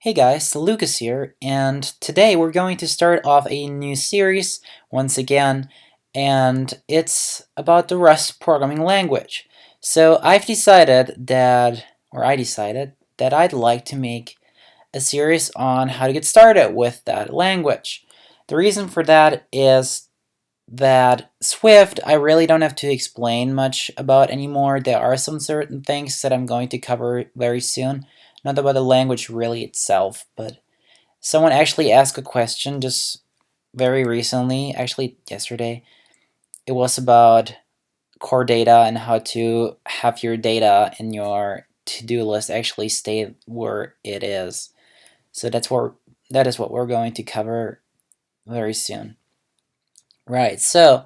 Hey guys, Lucas here, and today we're going to start off a new series once again, and it's about the Rust programming language. So I decided that I'd like to make a series on how to get started with that language. The reason for that is that Swift I really don't have to explain much about anymore. There are some certain things that I'm going to cover very soon. Not about the language really itself, but someone actually asked a question just very recently, actually yesterday. It was about core data and how to have your data in your to-do list actually stay where it is. So that is what we're going to cover very soon. Right, so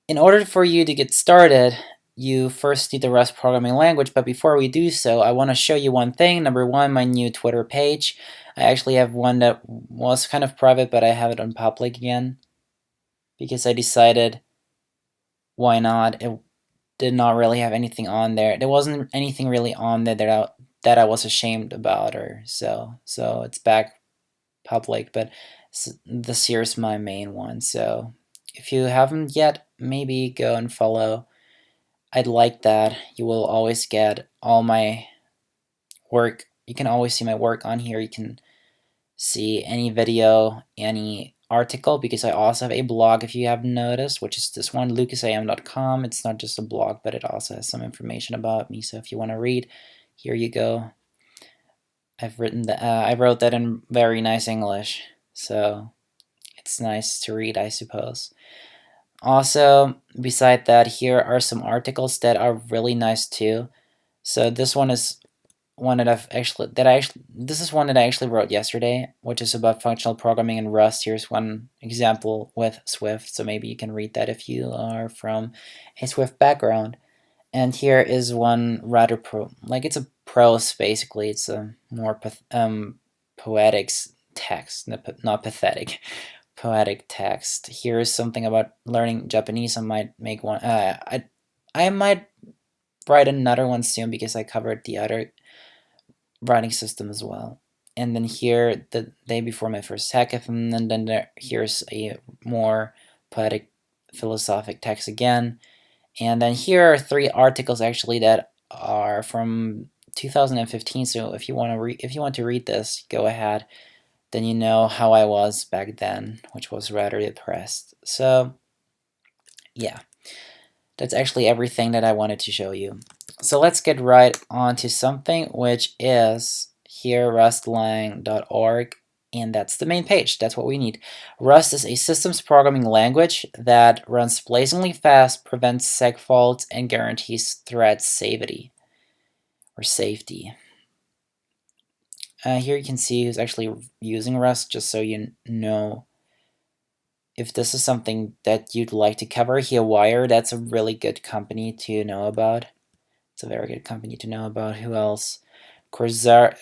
in order for you to get started, you first need the Rust programming language, but before we do so, I want to show you one thing. Number one, my new Twitter page. I actually have one that was kind of private, but I have it on public again because I decided why not. It did not really have anything on there. There wasn't anything really on there that I was ashamed about or so. So it's back public, but this here's my main one. So if you haven't yet, maybe go and follow. I'd like that. You will always get all my work. You can always see my work on here. You can see any video, any article, because I also have a blog if you haven't noticed, which is this one, lucasam.com. It's not just a blog, but it also has some information about me. So if you want to read, here you go. I've written that. I wrote that in very nice English, so it's nice to read, I suppose. Also, beside that, here are some articles that are really nice too. So this one is one that this is one that I actually wrote yesterday, which is about functional programming in Rust. Here's one example with Swift, so maybe you can read that if you are from a Swift background. And here is one rather it's a prose basically. It's a more poetic text, not pathetic. Poetic text. Here is something about learning Japanese. I might make one. I might write another one soon because I covered the other writing system as well. And then here, the day before my first hackathon, and then here's a more poetic, philosophic text again. And then here are three articles actually that are from 2015. So if you want to read this, go ahead. Then you know how I was back then, which was rather depressed. So yeah, that's actually everything that I wanted to show you. So let's get right on to something, which is here rustlang.org, and that's the main page. That's what we need. Rust is a systems programming language that runs blazingly fast, prevents seg faults, and guarantees thread safety. Here you can see who's actually using Rust, just so you know if this is something that you'd like to cover. Here, Wire, that's a really good company to know about. It's a very good company to know about. Who else? Coursera,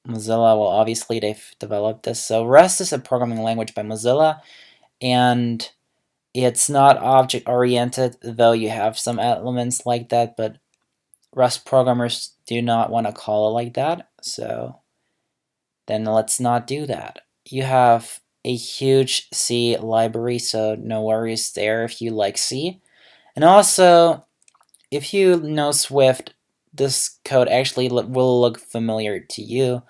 Mozilla, well, obviously they've developed this. So Rust is a programming language by Mozilla, and it's not object-oriented, though you have some elements like that, but Rust programmers do not want to call it like that, so then let's not do that. You have a huge C library, so no worries there if you like C. And also, if you know Swift, this code actually will look familiar to you,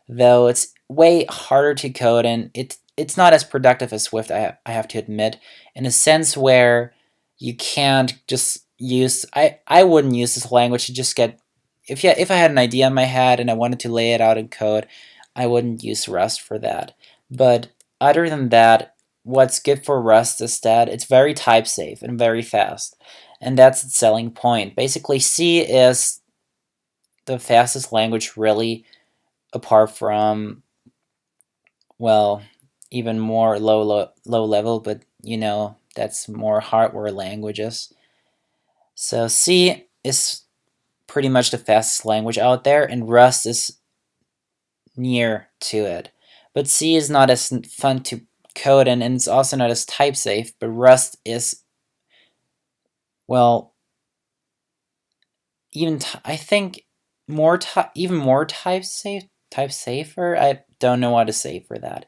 though it's way harder to code, and it's not as productive as Swift, I have to admit, in a sense where you can't just use, I wouldn't use this language to just get, if I had an idea in my head and I wanted to lay it out in code, I wouldn't use Rust for that. But other than that, what's good for Rust is that it's very type safe and very fast, and that's its selling point. Basically, C is the fastest language really, apart from, well, even more low level, but you know, that's more hardware languages. So C is pretty much the fastest language out there, and Rust is near to it. But C is not as fun to code in, and it's also not as type safe, but Rust is, well, even I think even more type safer. I don't know what to say for that.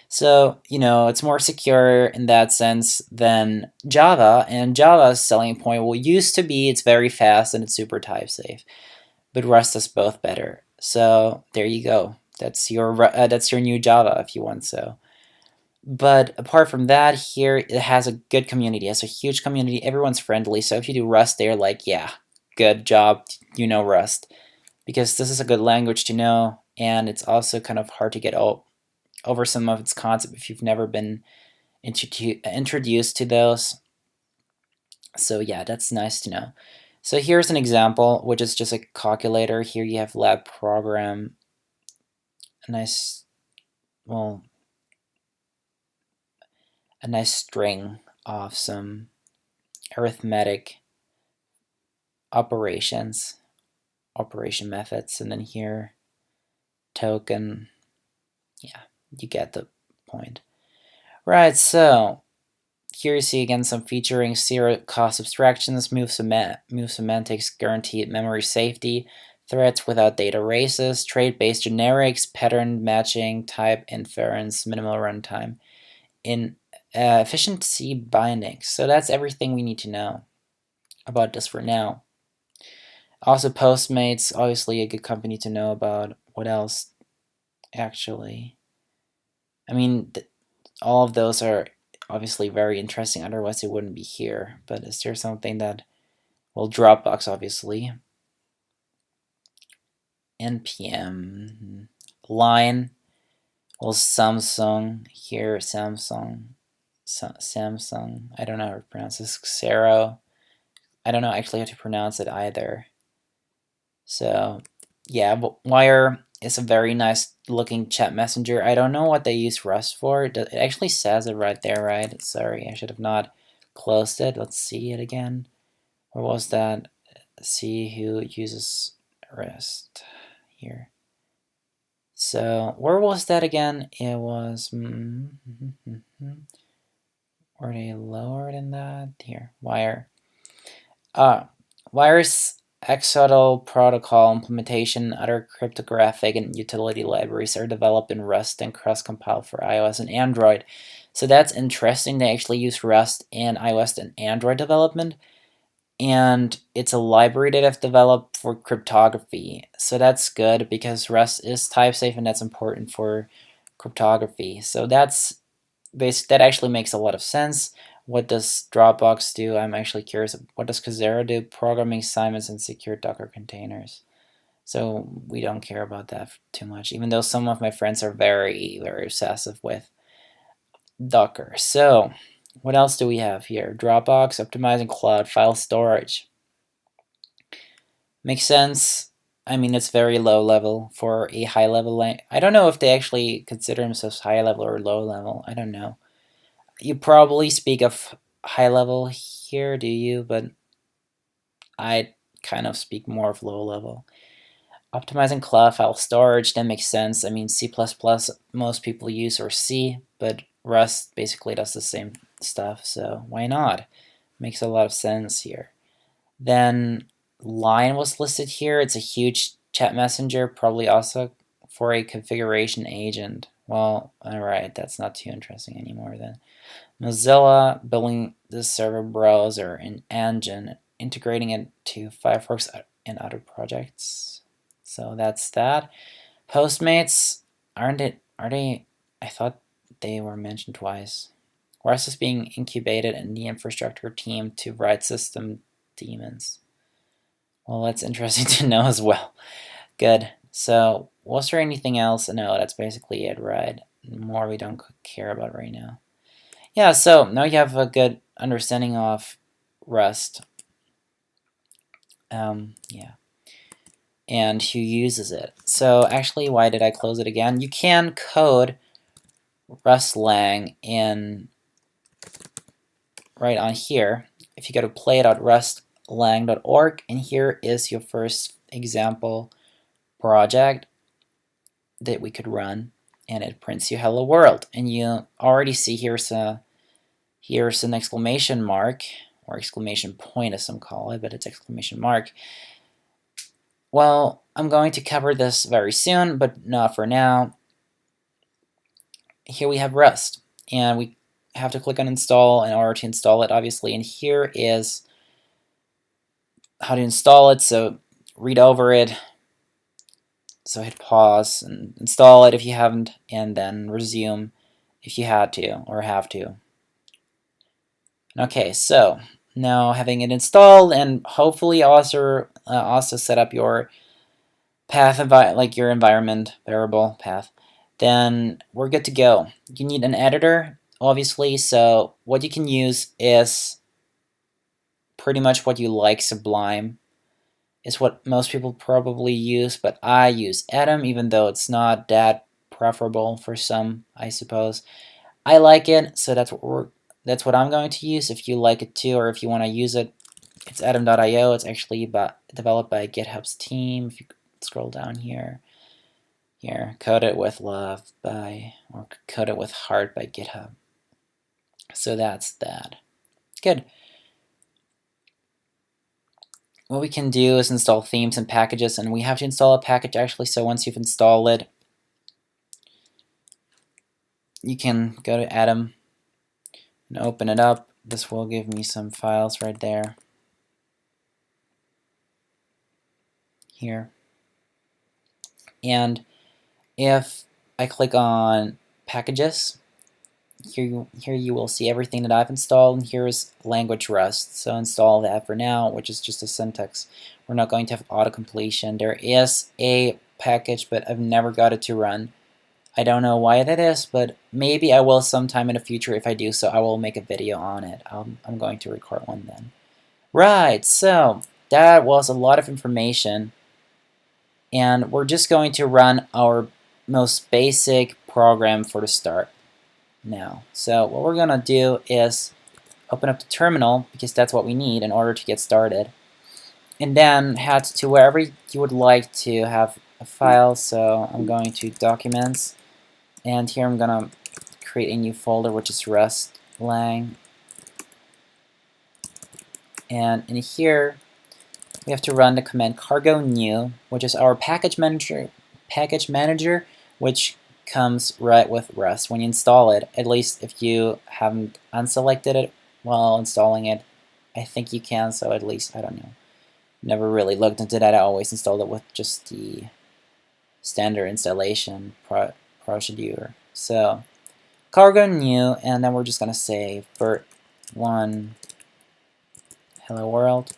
So, it's more secure in that sense than Java, and Java's selling point used to be it's very fast and it's super type safe, but Rust is both better. So there you go. That's your new Java if you want so. But apart from that, here it has a good community. It has a huge community. Everyone's friendly. So if you do Rust, they're like, yeah, good job. You know Rust, because this is a good language to know, and it's also kind of hard to get over some of its concepts if you've never been introduced to those. So yeah, that's nice to know. So here's an example, which is just a calculator. Here you have lab program, a nice string of some arithmetic operation methods, and then here token. Yeah, you get the point. Right, so here you see again some featuring zero cost abstractions, smooth semantics, guaranteed memory safety, threads without data races, trait-based generics, pattern matching, type inference, minimal runtime, in efficiency bindings. So that's everything we need to know about this for now. Also, Postmates, obviously a good company to know about. What else? Actually, I mean, all of those are obviously very interesting, otherwise it wouldn't be here. But is there something that, well, Dropbox, obviously. NPM. Line. Well, Samsung. Here, Samsung. I don't know how to pronounce this. Xero. I don't know actually how to pronounce it either. So, yeah, Wire is a very nice looking chat messenger. I don't know what they use Rust for. It actually says it right there, right? Sorry, I should have not closed it. Let's see it again. Where was that? See who uses Rust here. So, where was that again? It was... were they lower than that? Here, Wire. Wire's Axolotl protocol implementation, other cryptographic and utility libraries are developed in Rust and cross-compiled for iOS and Android. So that's interesting. They actually use Rust in iOS and Android development, and it's a library that I've developed for cryptography. So that's good because Rust is type safe, and that's important for cryptography. So that actually makes a lot of sense. What does Dropbox do? I'm actually curious. What does Xero do? Programming assignments and secure Docker containers. So we don't care about that too much, even though some of my friends are very, very obsessive with Docker. So what else do we have here? Dropbox, optimizing cloud file storage. Makes sense. I mean, it's very low level for a high level. I don't know if they actually consider themselves high level or low level. I don't know. You probably speak of high level here, do you? But I kind of speak more of low level. Optimizing cloud file storage, that makes sense. I mean, C++ most people use, or C, but Rust basically does the same stuff, so why not? Makes a lot of sense here. Then Line was listed here. It's a huge chat messenger, probably also for a configuration agent. Well, alright, that's not too interesting anymore then. Mozilla building the server browser in Engine, integrating it to Firefox and other projects. So that's that. Postmates, are they? I thought they were mentioned twice. Rust is being incubated in the infrastructure team to write system daemons. Well, that's interesting to know as well. Good. So, was there anything else? No, that's basically it, right? More we don't care about right now. Yeah, so now you have a good understanding of Rust. Yeah. And who uses it. So actually, why did I close it again? You can code Rust-lang in right on here. If you go to play.rustlang.org, and here is your first example project that we could run, and it prints you hello world. And you already see here's an exclamation mark, or exclamation point as some call it, but it's exclamation mark. Well, I'm going to cover this very soon, but not for now. Here we have Rust, and we have to click on install in order to install it, obviously. And here is how to install it. So read over it. So hit pause and install it if you haven't, and then resume if you had to or have to. Okay, so now having it installed and hopefully also set up your path, like your environment variable path, then we're good to go. You need an editor, obviously, so what you can use is pretty much what you like. Sublime is what most people probably use, but I use Atom, even though it's not that preferable for some, I suppose. I like it, so that's what I'm going to use. If you like it too, or if you want to use it, it's atom.io. It's actually developed by GitHub's team. If you scroll down here, code it with love by, or code it with heart by GitHub. So that's that. Good. What we can do is install themes and packages, and we have to install a package actually, so once you've installed it, you can go to Atom and open it up. This will give me some files right there. Here. And if I click on packages, here you will see everything that I've installed, and here's language Rust. So install that for now, which is just a syntax. We're not going to have auto-completion. There is a package, but I've never got it to run. I don't know why that is, but maybe I will sometime in the future. If I do so, I will make a video on it. I'm going to record one then. Right, so that was a lot of information. And we're just going to run our most basic program for the start now. So what we're going to do is open up the terminal, because that's what we need in order to get started. And then head to wherever you would like to have a file. So I'm going to Documents. And here I'm going to create a new folder, which is Rust lang. And in here, we have to run the command cargo new, which is our package manager, which comes right with Rust when you install it. At least if you haven't unselected it while installing it, I think you can. So at least, I don't know. Never really looked into that. I always installed it with just the standard installation procedure. So cargo new, and then we're just gonna say vert1 hello world.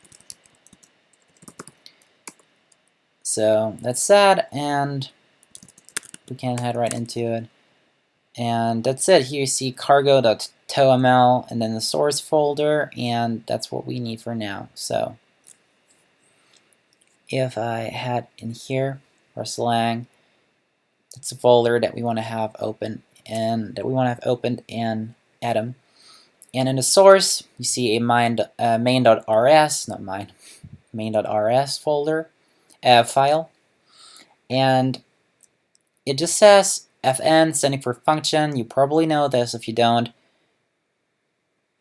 So that's that, and we can head right into it. And that's it. Here you see cargo.toml and then the source folder, and that's what we need for now. So if I had in here Rustlang, it's a folder that we want to have open and that we want to have opened in Atom. And in the source, you see a main.rs, not mine, main.rs folder file, and it just says fn standing for function. You probably know this. If you don't,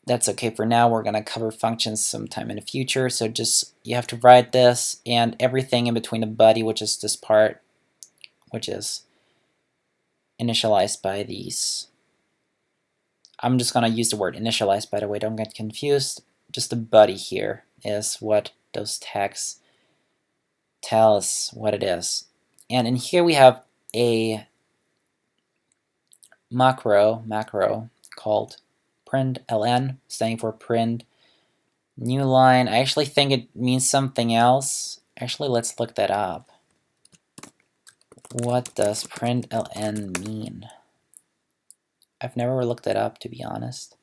that's okay for now. We're going to cover functions sometime in the future. So just, you have to write this and everything in between the body, which is this part, which is initialized by these. I'm just going to use the word initialized, by the way, don't get confused. Just the body here is what those tags tell us what it is. And in here we have a macro called println, standing for print new line. I actually think it means something else. Actually, let's look that up. What does println mean? I've never looked that up, to be honest.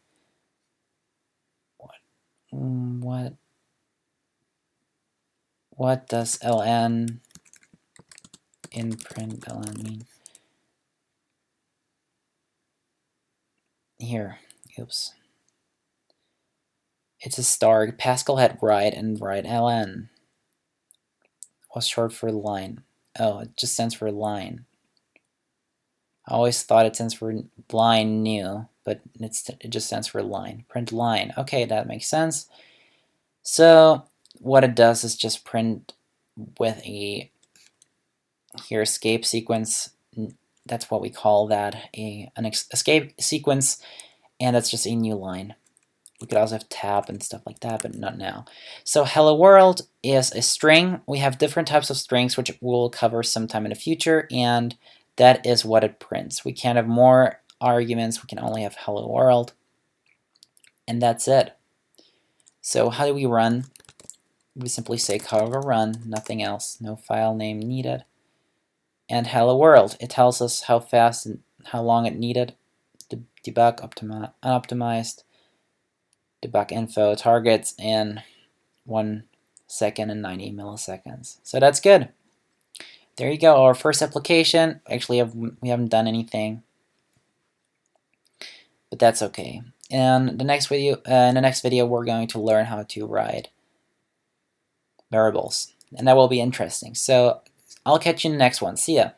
What does ln in println mean? Here, oops. It's a star. Pascal had write, and write ln was short for line. Oh, it just stands for line. I always thought it stands for line new, but it just stands for line. Print line. Okay, that makes sense. So what it does is just print with a here escape sequence, that's what we call that, an escape sequence, and that's just a new line. We could also have tab and stuff like that, but not now. So hello world is a string. We have different types of strings, which we'll cover sometime in the future, and that is what it prints. We can't have more arguments. We can only have hello world, and that's it. So how do we run? We simply say cargo run, nothing else, no file name needed. And hello world, it tells us how fast and how long it needed. Debug unoptimized, debug info targets in 1 second and 90 milliseconds. So that's good. There you go, our first application. Actually, we haven't done anything, but that's okay. In the next video, we're going to learn how to write variables, and that will be interesting. So I'll catch you in the next one. See ya.